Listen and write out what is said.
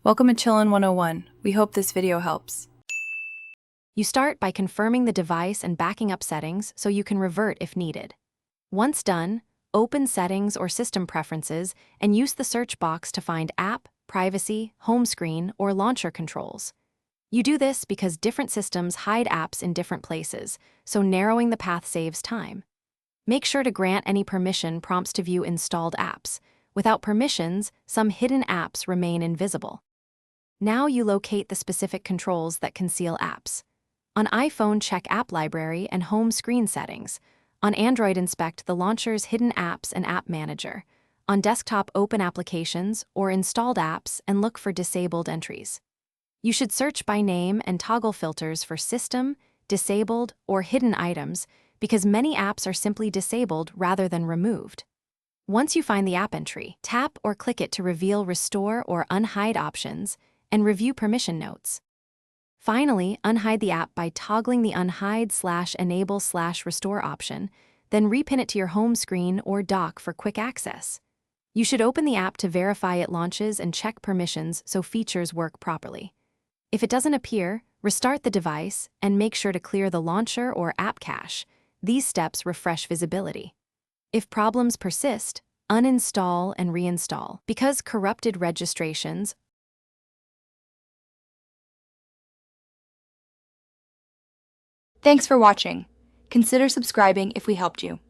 Welcome to Chillin' 101. We hope this video helps. You start by confirming the device and backing up settings so you can revert if needed. Once done, open Settings or System Preferences and use the search box to find App, Privacy, Home Screen, or Launcher Controls. You do this because different systems hide apps in different places, so narrowing the path saves time. Make sure to grant any permission prompts to view installed apps. Without permissions, some hidden apps remain invisible. Now you locate the specific controls that conceal apps. On iPhone, check App Library and Home Screen Settings. On Android, inspect the launcher's hidden apps and App Manager. On desktop, open Applications or Installed Apps and look for disabled entries. You should search by name and toggle filters for System, Disabled, or Hidden items because many apps are simply disabled rather than removed. Once you find the app entry, tap or click it to reveal Restore or Unhide options and review permission notes. Finally, unhide the app by toggling the Unhide/Enable/Restore option, then repin it to your home screen or dock for quick access. You should open the app to verify it launches and check permissions so features work properly. If it doesn't appear, restart the device and make sure to clear the launcher or app cache. These steps refresh visibility. If problems persist, uninstall and reinstall because corrupted registrations. Thanks for watching. Consider subscribing if we helped you.